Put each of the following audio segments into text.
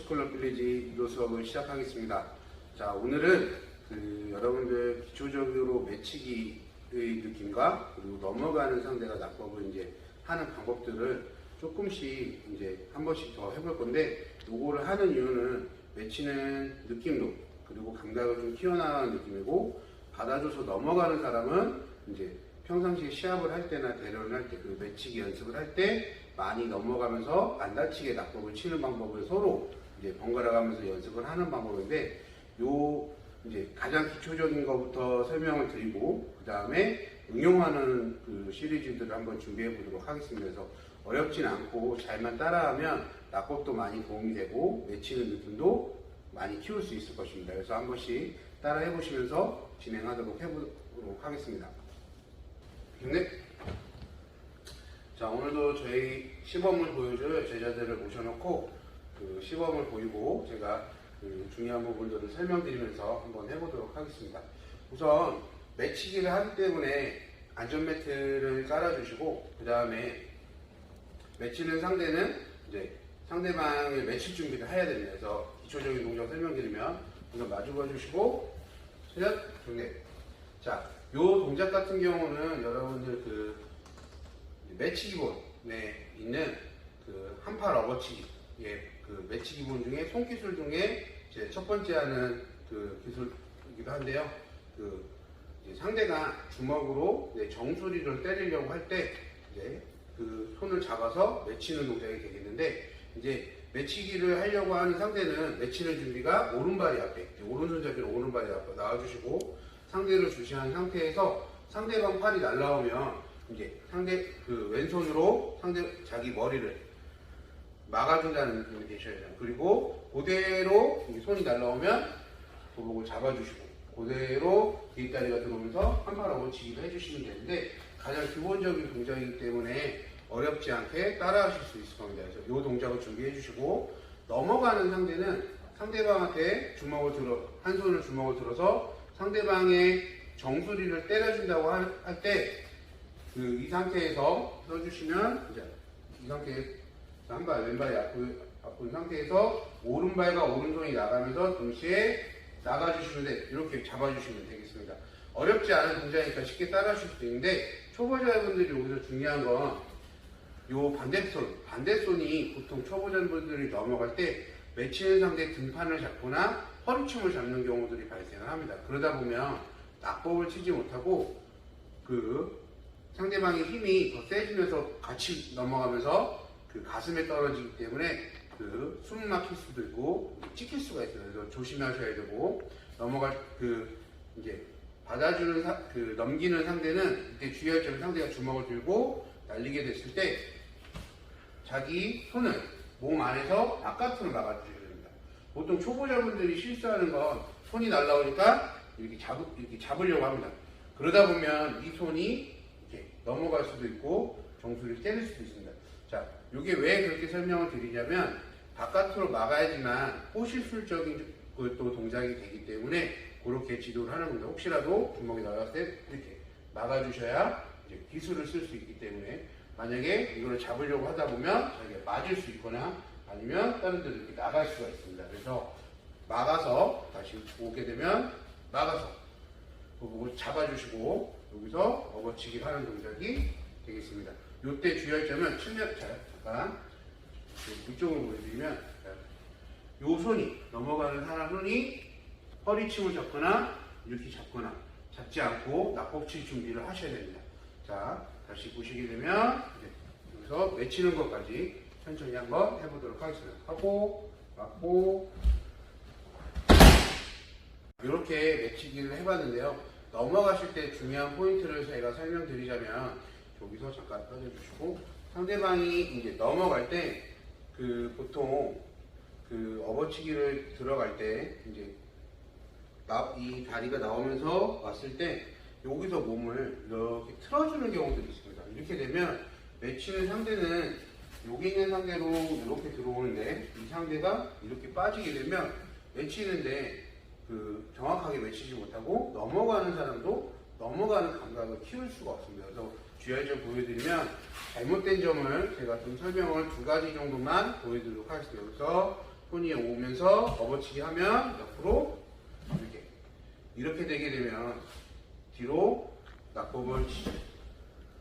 뮤지컬러 빌리지 이거 수업을 시작하겠습니다. 자, 오늘은 여러분들 기초적으로 매치기의 느낌과 그리고 넘어가는 상대가 낙법을 이제 하는 방법들을 조금씩 이제 한 번씩 더 해볼 건데, 요거를 하는 이유는 매치는 느낌도 그리고 감각을 좀 키워나가는 느낌이고, 받아줘서 넘어가는 사람은 이제 평상시에 시합을 할 때나 대련을 할 때, 그 매치기 연습을 할 때 많이 넘어가면서 안 다치게 낙법을 치는 방법을 서로 이제 번갈아 가면서 연습을 하는 방법인데, 요 이제 가장 기초적인 것부터 설명을 드리고 그 다음에 응용하는 그 시리즈들을 한번 준비해 보도록 하겠습니다. 그래서 어렵진 않고 잘만 따라하면 낙법도 많이 도움이 되고 매치는 느낌도 많이 키울 수 있을 것입니다. 그래서 한 번씩 따라 해보시면서 진행하도록 해보도록 하겠습니다. 네. 자, 오늘도 저희 시범을 보여줄 제자들을 모셔놓고 그 시범을 보이고 제가 그 중요한 부분들을 설명드리면서 한번 해보도록 하겠습니다. 우선 매치기를 하기 때문에 안전매트를 깔아주시고, 그 다음에 매치는 상대는 이제 상대방을 매칠 준비를 해야 됩니다. 그래서 기초적인 동작 설명드리면 우선 마주봐 주시고 시작. 네. 자, 요 동작 같은 경우는 여러분들 그 매치기본에 있는 그 한팔 업어치기, 그 매치기본 중에 손기술 중에 제 첫 번째 하는 그 기술이기도 한데요. 그 상대가 주먹으로 정수리를 때리려고 할 때 이제 그 손을 잡아서 매치는 동작이 되겠는데, 이제 매치기를 하려고 하는 상대는 매치는 준비가 오른발이 앞에, 오른손잡이로 오른발이 앞에 나와주시고, 상대를 주시한 상태에서 상대방 팔이 날라오면 이제 상대 그 왼손으로 자기 머리를 막아준다는 느낌이 되셔야 돼요. 그리고 그대로 손이 날라오면 도복을 잡아주시고, 그대로 뒷다리가 들어오면서 한팔 업어치기를 해주시면 되는데, 가장 기본적인 동작이기 때문에 어렵지 않게 따라하실 수 있을 겁니다. 그래서 이 동작을 준비해 주시고, 넘어가는 상대는 상대방한테 한 손을 주먹을 들어서 상대방의 정수리를 때려준다고 할 때, 이 상태에서 써주시면, 이제 이 상태에서 한 발, 왼발이 아픈 상태에서 오른발과 오른손이 나가면서 동시에 나가주시는데 이렇게 잡아주시면 되겠습니다. 어렵지 않은 동작이니까 쉽게 따라하실 수도 있는데, 초보자분들이 여기서 중요한 건 요 반대손이 보통 초보자분들이 넘어갈 때 매치는 상대 등판을 잡거나 허리춤을 잡는 경우들이 발생을 합니다. 그러다 보면 낙법을 치지 못하고 그 상대방의 힘이 더 세지면서 같이 넘어가면서 그 가슴에 떨어지기 때문에 그 숨 막힐 수도 있고 찍힐 수가 있어요. 그래서 조심하셔야 되고, 이제 받아주는 넘기는 상대는 이때 주의할 점은 상대가 주먹을 들고 날리게 됐을 때 자기 손을 몸 안에서 바깥으로 막아주셔야 됩니다. 보통 초보자분들이 실수하는 건 손이 날라오니까 이렇게 잡으려고 합니다. 그러다 보면 이 손이 이렇게 넘어갈 수도 있고 정수리를 때릴 수도 있습니다. 자, 이게 왜 그렇게 설명을 드리냐면, 바깥으로 막아야지만 호실술적인 또 동작이 되기 때문에 그렇게 지도를 하는 겁니다. 혹시라도 주먹이 나갔을 때 이렇게 막아주셔야 이제 기술을 쓸 수 있기 때문에, 만약에 이걸 잡으려고 하다 보면 자기가 맞을 수 있거나 아니면 다른 데로 이렇게 나갈 수가 있습니다. 그래서 막아서 다시 오게 되면 막아서 도복을 잡아주시고 여기서 업어치기를 하는 동작이 되겠습니다. 이때 주의할 점은 잠깐 이쪽으로 보여드리면, 요 손이 넘어가는 사람 손이 허리춤을 잡거나 이렇게 잡거나 잡지 않고 낙법칠 준비를 하셔야 됩니다. 자, 다시 보시게 되면 여기서 매치는 것까지 천천히 한번 해보도록 하겠습니다. 하고 맞고 이렇게 매치기를 해봤는데요. 넘어가실 때 중요한 포인트를 제가 설명드리자면, 여기서 잠깐 빠져주시고, 상대방이 이제 넘어갈 때 보통 업어치기를 들어갈 때 이제 이 다리가 나오면서 왔을 때 여기서 몸을 이렇게 틀어주는 경우들이 있습니다. 이렇게 되면 매치는 상대는 여기 있는 상대로 이렇게 들어오는데, 이 상대가 이렇게 빠지게 되면 매치는데 정확하게 매치지 못하고 넘어가는 사람도 넘어가는 감각을 키울 수가 없습니다. 그래서 주의할 점 보여드리면, 잘못된 점을 제가 좀 설명을 2가지 정도만 보여드리도록 하겠습니다. 여기서 손이 오면서 업어치기 하면 옆으로 이렇게 되게 되면 뒤로 낙법을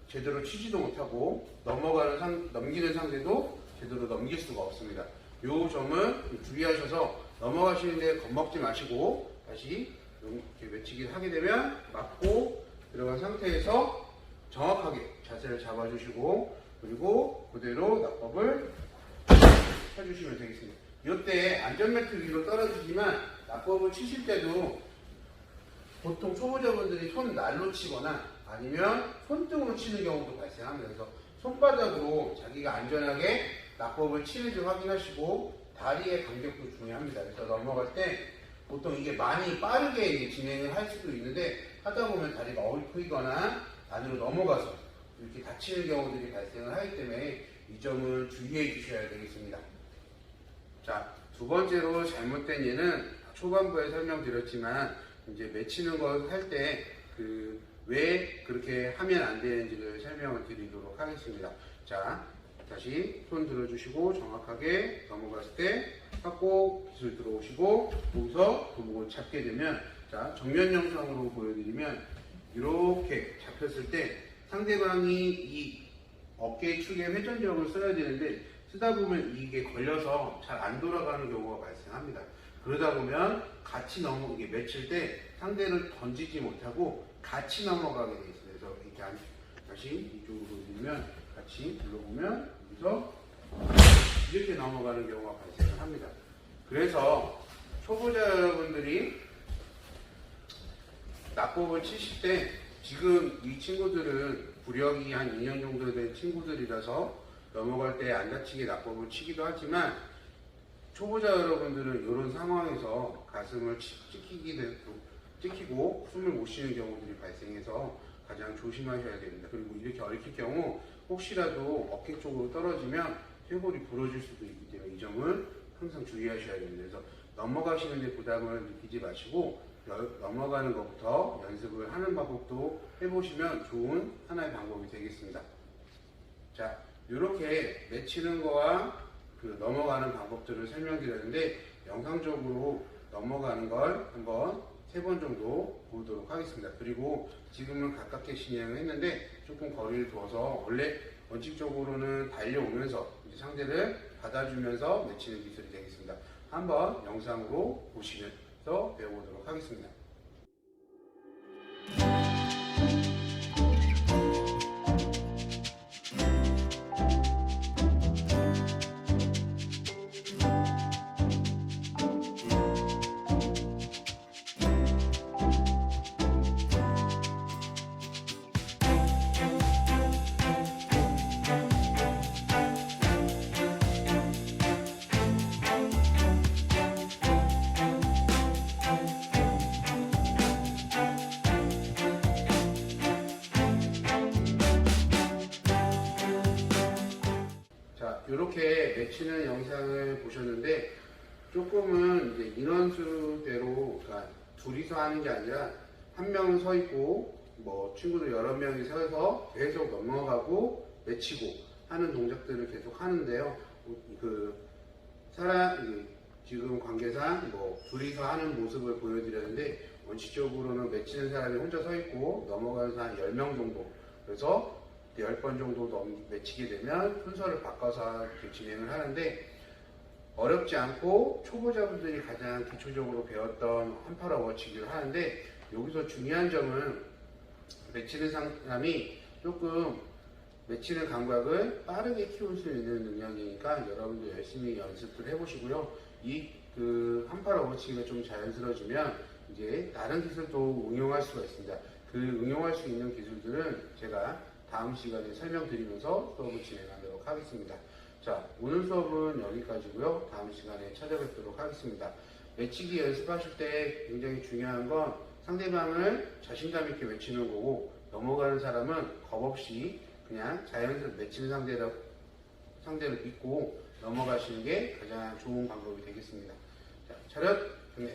제대로 치지도 못하고 넘기는 상대도 제대로 넘길 수가 없습니다. 이 점은 주의하셔서 넘어가시는데 겁먹지 마시고 다시 이렇게 외치기를 하게 되면 맞고 들어간 상태에서 정확하게 자세를 잡아주시고 그리고 그대로 낙법을 쳐주시면 되겠습니다. 이때 안전매트 위로 떨어지지만 낙법을 치실 때도 보통 초보자분들이 손 날로 치거나 아니면 손등으로 치는 경우도 발생합니다. 그래서 손바닥으로 자기가 안전하게 낙법을 치는지 확인하시고 다리의 간격도 중요합니다. 그래서 넘어갈 때 보통 이게 많이 빠르게 진행을 할 수도 있는데 하다 보면 다리가 얽히거나 안으로 넘어가서 이렇게 다치는 경우들이 발생을 하기 때문에 이 점은 주의해 주셔야 되겠습니다. 자, 두 번째로 잘못된 예는 초반부에 설명드렸지만 이제 맺히는 걸 할 때 왜 그렇게 하면 안 되는지를 설명을 드리도록 하겠습니다. 자, 다시 손 들어주시고 정확하게 넘어갔을 때 하고 기술 들어오시고 거기서 도목을 잡게 되면 자, 정면 영상으로 보여드리면 이렇게 잡혔을 때 상대방이 이 어깨 축에 회전력을 써야 되는데 쓰다 보면 이게 걸려서 잘 안 돌아가는 경우가 발생합니다. 그러다 보면 같이 이게 맺힐 때 상대를 던지지 못하고 같이 넘어가게 돼 있어요. 그래서 이렇게 다시 이쪽으로 보면 같이 눌러보면 여기서 이렇게 넘어가는 경우가 발생을 합니다. 그래서 초보자 여러분들이 낙법을 치실 때 지금 이 친구들은 구력이 한 2년 정도 된 친구들이라서 넘어갈 때 안 다치게 낙법을 치기도 하지만 초보자 여러분들은 이런 상황에서 가슴을 찍히고 숨을 못 쉬는 경우들이 발생해서 가장 조심하셔야 됩니다. 그리고 이렇게 얽힐 경우 혹시라도 어깨 쪽으로 떨어지면 쇄골이 부러질 수도 있기 때문에 이 점은 항상 주의하셔야 됩니다. 그래서 넘어가시는 데 부담을 느끼지 마시고 넘어가는 것부터 연습을 하는 방법도 해보시면 좋은 하나의 방법이 되겠습니다. 자, 이렇게 맺히는 거와 넘어가는 방법들을 설명드렸는데 영상적으로 넘어가는 걸 한번 3번 정도 보도록 하겠습니다. 그리고 지금은 가깝게 진행을 했는데 조금 거리를 둬서 원래 원칙적으로는 달려오면서 이제 상대를 받아주면서 맺히는 기술이 되겠습니다. 한번 영상으로 보시면서 배워보도록 하겠습니다. 이렇게 맺히는 영상을 보셨는데 조금은 이제 인원수대로 그러니까 둘이서 하는 게 아니라 한 명은 서 있고 뭐 친구들 여러 명이 서서 계속 넘어가고 맺히고 하는 동작들을 계속 하는데요. 지금 관계상 뭐 둘이서 하는 모습을 보여드렸는데 원칙적으로는 맺히는 사람이 혼자 서 있고 넘어가는 사람이 10명 정도. 그래서 10번 정도 맺히게 되면 순서를 바꿔서 이렇게 진행을 하는데 어렵지 않고 초보자분들이 가장 기초적으로 배웠던 한팔 업어치기를 하는데 여기서 중요한 점은 맺히는 사람이 조금 맺히는 감각을 빠르게 키울 수 있는 능력이니까 여러분들 열심히 연습을 해보시고요. 한팔 업어치기가 좀 자연스러워지면 이제 다른 기술도 응용할 수가 있습니다. 응용할 수 있는 기술들은 제가 다음 시간에 설명드리면서 수업을 진행하도록 하겠습니다. 자, 오늘 수업은 여기까지고요. 다음 시간에 찾아뵙도록 하겠습니다. 외치기 연습하실 때 굉장히 중요한 건 상대방을 자신감 있게 외치는 거고 넘어가는 사람은 겁 없이 그냥 자연스럽게 외치는 상대를 믿고 넘어가시는 게 가장 좋은 방법이 되겠습니다. 자, 차렷, 경례.